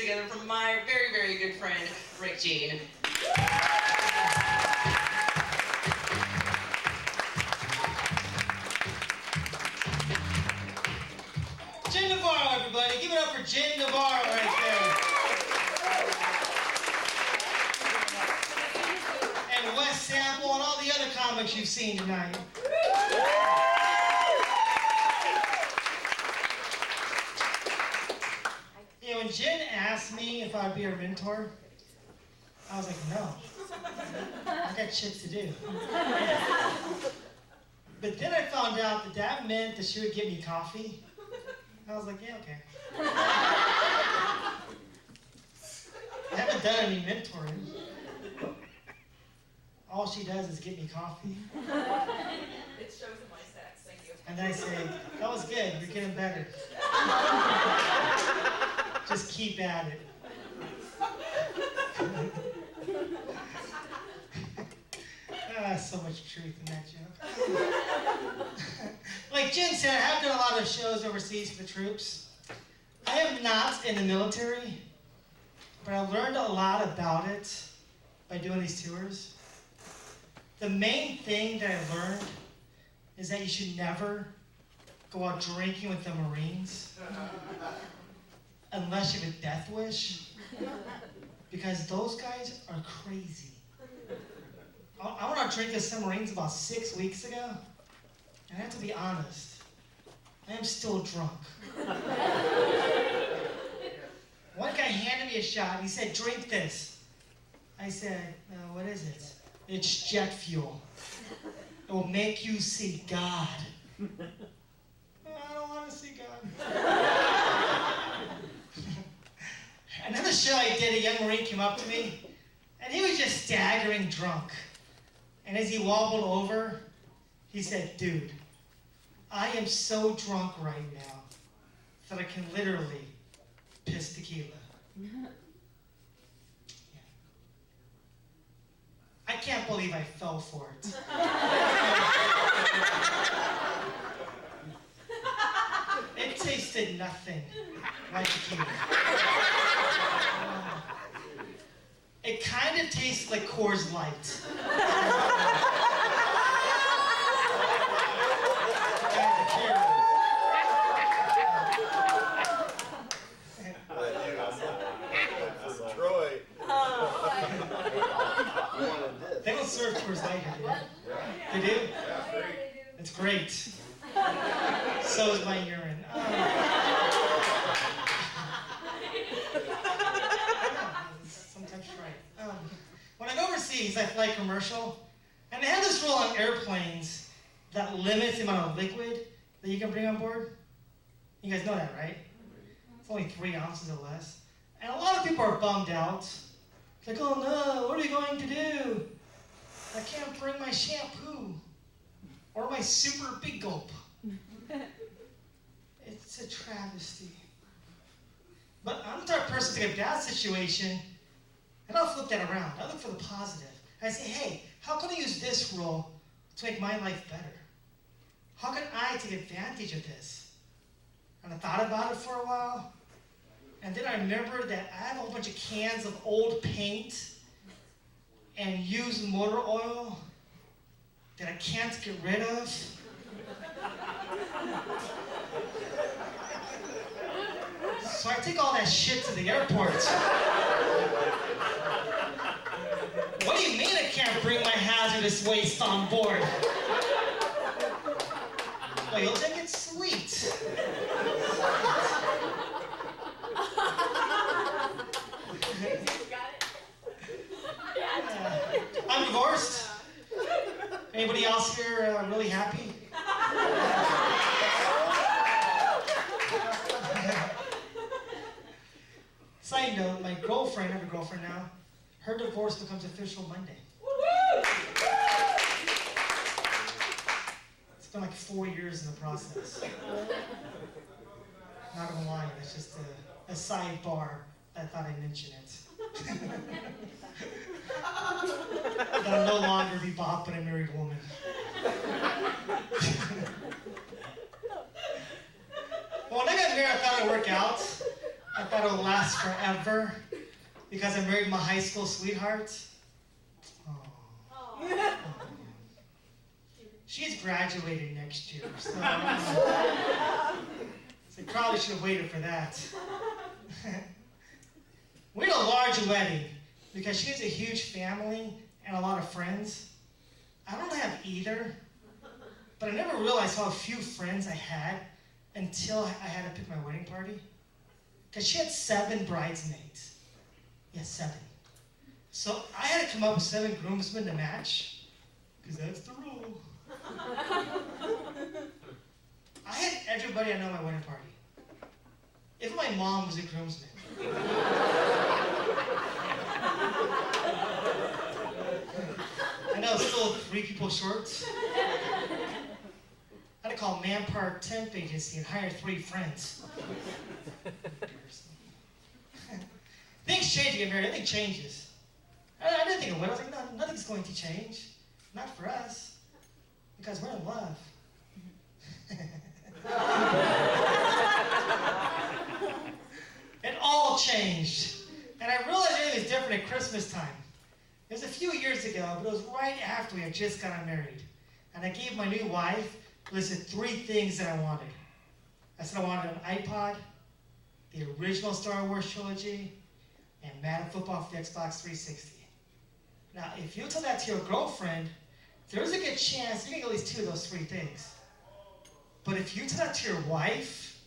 together for my very, very good friend, Rick Jean. Jen Navarro, everybody. Give it up for Jen Navarro right there. And Wes Sample and all the other comics you've seen tonight. You know, when Jen asked me if I'd be her mentor, I was like, no. I got shit to do. But then I found out that that meant that she would give me coffee. I was like, yeah, okay. I haven't done any mentoring. All she does is get me coffee. It shows in my stats, thank you. And then I say, that was good, you're getting better. Just keep at it. So much truth in that joke. Like Jen said, I have done a lot of shows overseas for the troops. I am not in the military, but I learned a lot about it by doing these tours. The main thing that I learned is that you should never go out drinking with the Marines unless you have a death wish, because those guys are crazy. I went out drinking with some Marines about 6 weeks ago, and I have to be honest, I am still drunk. One guy handed me a shot, he said, drink this. I said, what is it? It's jet fuel. It will make you see God. I don't want to see God. Another show I did, a young Marine came up to me, and he was just staggering drunk. And as he wobbled over, he said, dude, I am so drunk right now that I can literally piss tequila. Yeah. I can't believe I fell for it. It tasted nothing like tequila. It kind of tastes like Coors Light. Troy. They don't serve Coors Light here, do they? They do? Yeah, great. It's great. So is my urine. Sometimes right. When I go overseas, I fly commercial, and they have this rule on airplanes that limits the amount of liquid that you can bring on board. You guys know that, right? It's only 3 ounces or less. And a lot of people are bummed out. It's like, oh no, what are we going to do? I can't bring my shampoo or my super big gulp. It's a travesty. But I'm the type of person to take a bad situation, and I'll flip that around. I look for the positive. I say, hey, how can I use this rule to make my life better? How can I take advantage of this? And I thought about it for a while, and then I remembered that I have a whole bunch of cans of old paint and used motor oil that I can't get rid of. So I take all that shit to the airport. What do you mean I can't bring my hazardous waste on board? Well, you'll take it sweet. I'm divorced. Anybody else here really happy? Side note, my girlfriend, I have a girlfriend now, her divorce becomes official Monday. It's been like 4 years in the process. Not gonna lie, it's just a sidebar. I thought I'd mention it. That I'll no longer be bopping a married woman. Well, when I got married, I thought I'd work out. I thought it would last forever because I married my high school sweetheart. Oh. She's graduating next year, so I probably should have waited for that. We had a large wedding because she has a huge family and a lot of friends. I don't have either, but I never realized how few friends I had until I had to pick my wedding party. Because she had 7 bridesmaids. Yeah, 7. So I had to come up with 7 groomsmen to match, because that's the rule. I had everybody I know at my wedding party. Even my mom was a groomsman. I know, still 3 people short. I had to call Manpower Temp Agency and hire 3 friends. Things change to get married. Everything changes. I didn't think it would. I was like, no, nothing's going to change. Not for us. Because we're in love. It all changed. And I realized everything was different at Christmas time. It was a few years ago, but it was right after we had just gotten married. And I gave my new wife listed 3 things that I wanted. I said I wanted an iPod, the original Star Wars trilogy, and Madden Football for the Xbox 360. Now, if you tell that to your girlfriend, there's a good chance you're gonna get at least 2 of those 3 things. But if you tell that to your wife,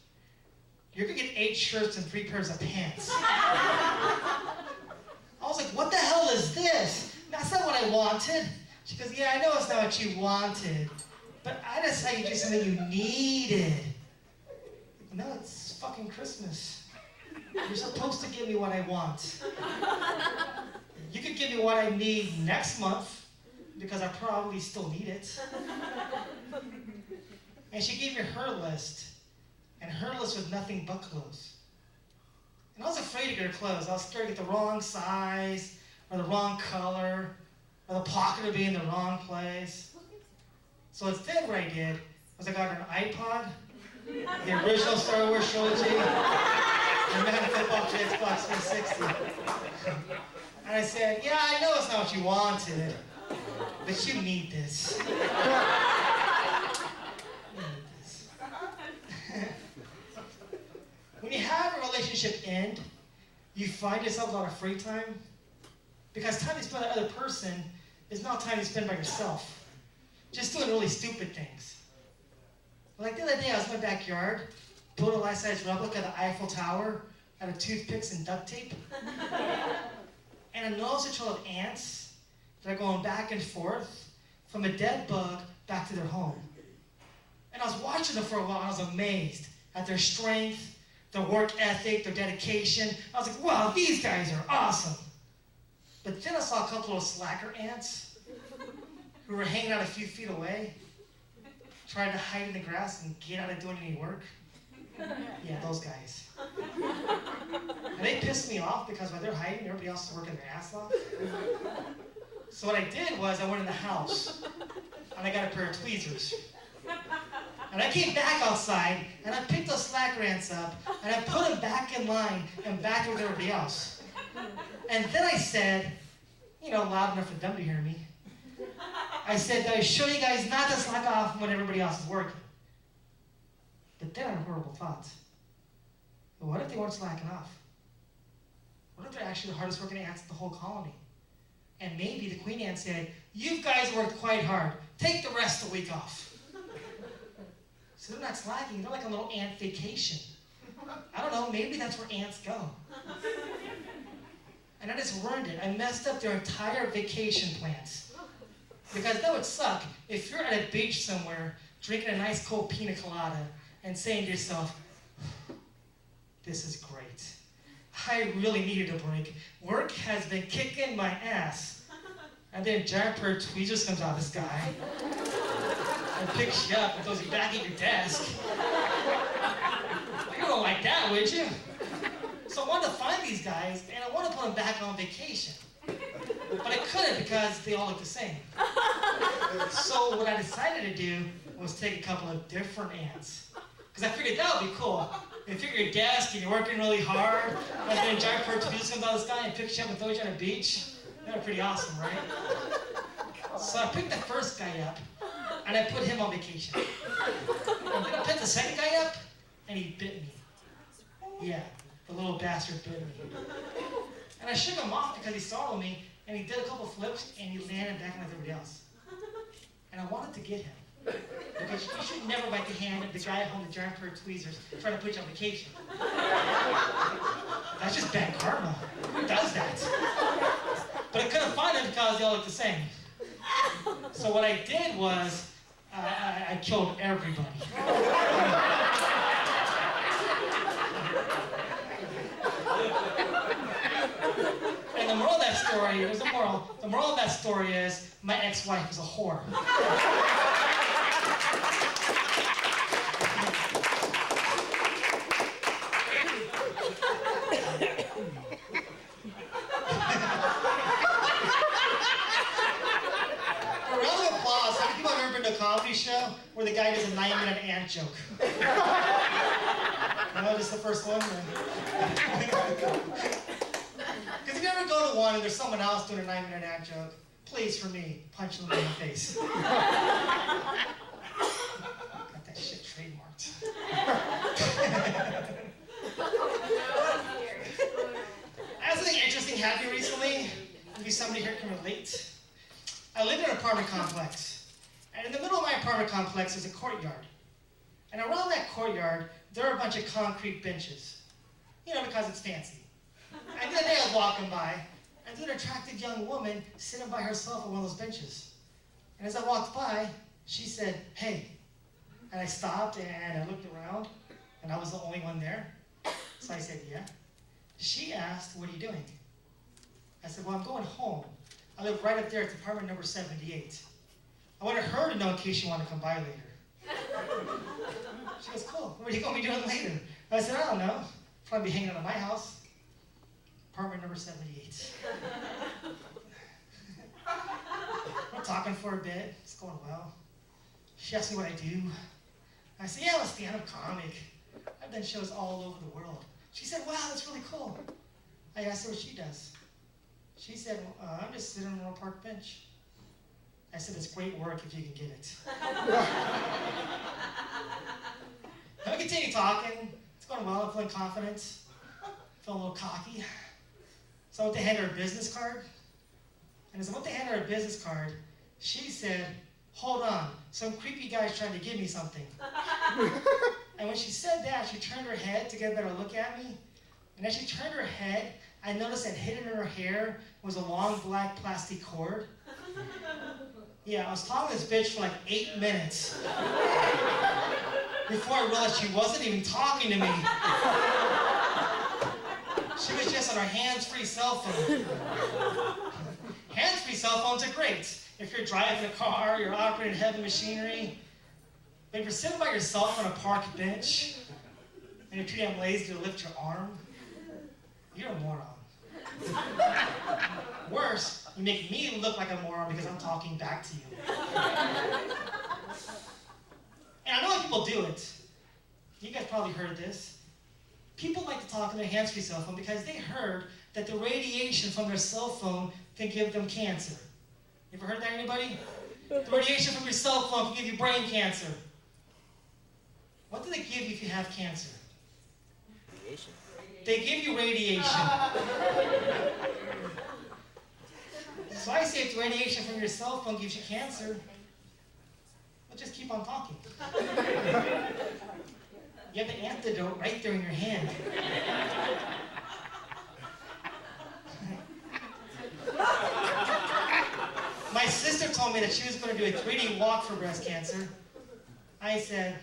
you're gonna get 8 shirts and 3 pairs of pants. I was like, what the hell is this? That's not what I wanted. She goes, yeah, I know it's not what you wanted, but I just saw you do something you needed. No, it's fucking Christmas. You're supposed to give me what I want. You could give me what I need next month, because I probably still need it. And she gave me her list, and her list was nothing but clothes. And I was afraid to get her clothes. I was scared to get the wrong size, or the wrong color, or the pocket would be in the wrong place. So instead what I did was I got her an iPod, the original Star Wars trilogy, and Madden Football for the Xbox 360. And I said, yeah, I know it's not what you wanted, but you need this. You need this. When you have a relationship end, you find yourself a lot of free time, because time you spend with the other person is not time you spend by yourself, just doing really stupid things. Like the other day, I was in my backyard, built a life-size replica of the Eiffel Tower out of toothpicks and duct tape. And I noticed a trail of ants that are going back and forth from a dead bug back to their home. And I was watching them for a while, and I was amazed at their strength, their work ethic, their dedication. I was like, wow, these guys are awesome. But then I saw a couple of slacker ants who were hanging out a few feet away, trying to hide in the grass and get out of doing any work. Yeah, those guys. And they pissed me off because while they're hiding, everybody else is working their ass off. So what I did was I went in the house and I got a pair of tweezers. And I came back outside and I picked those slacker ants up and I put them back in line and back with everybody else. And then I said, you know, loud enough for them to hear me, I said, I show you guys not to slack off when everybody else is working. But then I had a horrible thought. Well, what if they weren't slacking off? What if they're actually the hardest working ants in the whole colony? And maybe the queen ant said, you guys worked quite hard. Take the rest of the week off. So they're not slacking. They're like a little ant vacation. I don't know. Maybe that's where ants go. And I just ruined it. I messed up their entire vacation plans. Because that would suck if you're at a beach somewhere drinking a nice cold pina colada and saying to yourself, this is great. I really needed a break. Work has been kicking my ass. And then a giant pair of tweezers comes out of the sky and picks you up and throws you back at your desk. You don't like that, would you? So I wanted to find these guys and I wanted to put them back on vacation. But I couldn't because they all look the same. So what I decided to do was take a couple of different ants. Because I figured that would be cool. If if you're at your desk and you're working really hard, and then a giant bird tweezers comes out of the sky and picks you up and throws you on a beach, that'd be pretty awesome, right? So I picked the first guy up, and I put him on vacation. And then I picked the second guy up, and he bit me. Yeah, the little bastard bit me. And I shook him off because he startled me, and he did a couple flips, and he landed back like everybody else. And I wanted to get him. Because you should never bite the hand of the guy holding the giant bird tweezers trying to put you on vacation. That's just bad karma. Who does that? But I couldn't find him because they all look the same. So what I did was, I killed everybody. And the moral of that story, there's a moral. The moral of that story is, my ex-wife is a whore. Comedy show where the guy does a 9-minute ant joke. I know this is the first one. Because if you ever go to one and there's someone else doing a 9-minute ant joke, please, for me, punch them in the face. Got that shit trademarked. I had something interesting happen recently. Maybe somebody here can relate. I live in an apartment complex. And in the middle of my apartment complex is a courtyard. And around that courtyard, there are a bunch of concrete benches. You know, because it's fancy. And the other day I was walking by, and there's an attractive young woman sitting by herself on one of those benches. And as I walked by, she said, "Hey." And I stopped and I looked around, and I was the only one there. So I said, "Yeah." She asked, "What are you doing?" I said, "Well, I'm going home. I live right up there at apartment number 78. I wanted her to know in case you want to come by later." She goes, "Cool. What are you going to be doing later?" I said, "I don't know. Probably be hanging out at my house. Apartment number 78. We're talking for a bit. It's going well. She asked me what I do. I said, "Yeah, I'm a stand-up comic. I've done shows all over the world." She said, "Wow, that's really cool." I asked her what she does. She said, "I'm just sitting on a park bench." I said, "It's great work if you can get it." And we continue talking. It's going well. I'm feeling confident. Feeling a little cocky. So I went to hand her a business card. And as I went to hand her a business card, she said, "Hold on. Some creepy guy's trying to give me something." And when she said that, she turned her head to get a better look at me. And as she turned her head, I noticed that hidden in her hair was a long black plastic cord. Yeah, I was talking to this bitch for like 8 minutes before I realized she wasn't even talking to me. She was just on her hands-free cell phone. Hands-free cell phones are great. If you're driving a car, you're operating heavy machinery. But if you're sitting by yourself on a park bench and you're too damn lazy to lift your arm, you're a moron. Worse, you make me look like a moron because I'm talking back to you. And I know why people do it. You guys probably heard this. People like to talk on their hands-free cell phone because they heard that the radiation from their cell phone can give them cancer. You ever heard that, anybody? The radiation from your cell phone can give you brain cancer. What do they give you if you have cancer? Radiation. They give you radiation. So I say if the radiation from your cell phone gives you cancer, well, just keep on talking. You have the antidote right there in your hand. My sister told me that she was going to do a 3D walk for breast cancer. I said,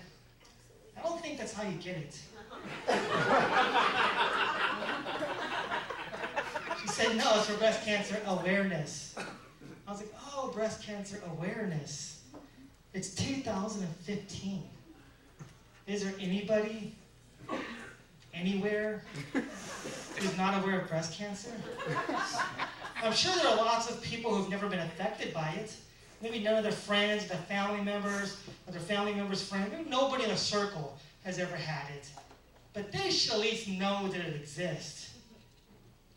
"I don't think that's how you get it." She said, "No, it's for breast cancer awareness." I was like, "Oh, breast cancer awareness. It's 2015. Is there anybody, anywhere, who's not aware of breast cancer?" I'm sure there are lots of people who've never been affected by it. Maybe none of their friends, their family members, or their family members' friends, maybe nobody in a circle has ever had it. but they should at least know that it exists.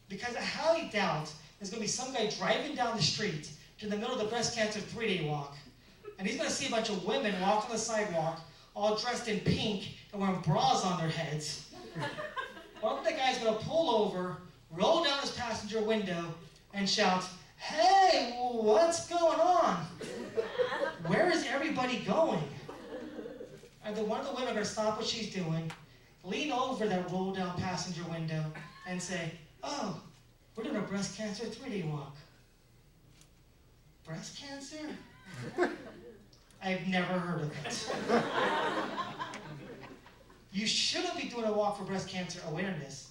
Because I highly doubt there's going to be some guy driving down the street to the middle of the breast cancer 3-day walk, and he's going to see a bunch of women walk on the sidewalk, all dressed in pink and wearing bras on their heads. One of the guy's going to pull over, roll down his passenger window, and shout, "Hey, what's going on? Where is everybody going?" And then one of the women are going to stop what she's doing, lean over that roll down passenger window, and say, "Oh, we're doing a breast cancer 3-day walk." Breast cancer? I've never heard of it. You shouldn't be doing a walk for breast cancer awareness.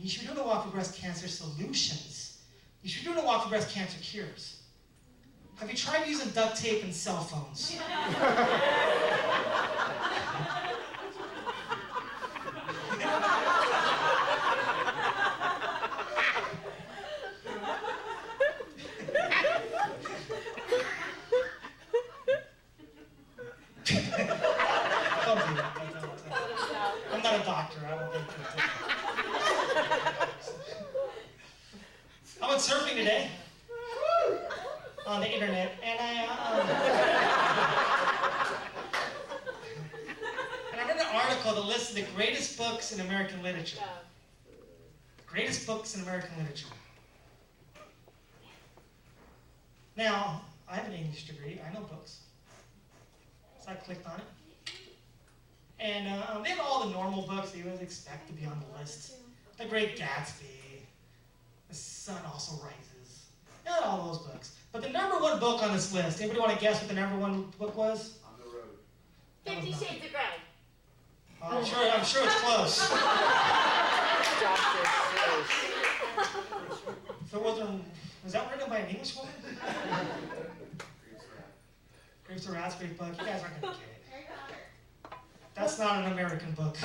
You should be doing a walk for breast cancer solutions. You should be doing a walk for breast cancer cures. Have you tried using duct tape and cell phones? I'm not a doctor. I don't think I went surfing today on the internet, and I read an article that listed the greatest books in American literature. Greatest books in American literature. Now, I have an English degree. I know books. So I clicked on it. And they have all the normal books that you would expect to be on the list. The Great Gatsby, The Sun Also Rises, and all those books. But the number one book on this list, anybody want to guess what the number one book was? On the road. 50 Shades of Grey. I'm sure it's close. Dr. Seuss. So was that written by an English woman? Graves to Rats, great book. You guys aren't going to get it. That's not an American book.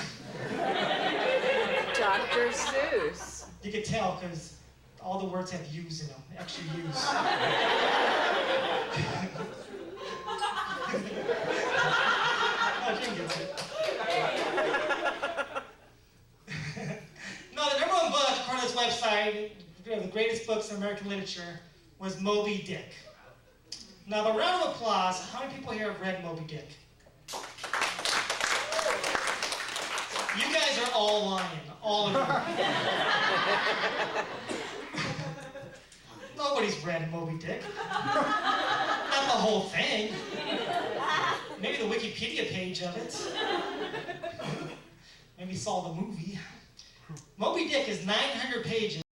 Dr. Seuss. You could tell because all the words have U's in them, extra U's. Oh, Jim gets it. No, the number one book, according to this website, the greatest books in American literature, was Moby Dick. Now, the round of applause, how many people here have read Moby Dick? You guys are all lying, all of you. Nobody's read Moby Dick. Not the whole thing. Maybe the Wikipedia page of it. Maybe saw the movie. Moby Dick is 900 pages.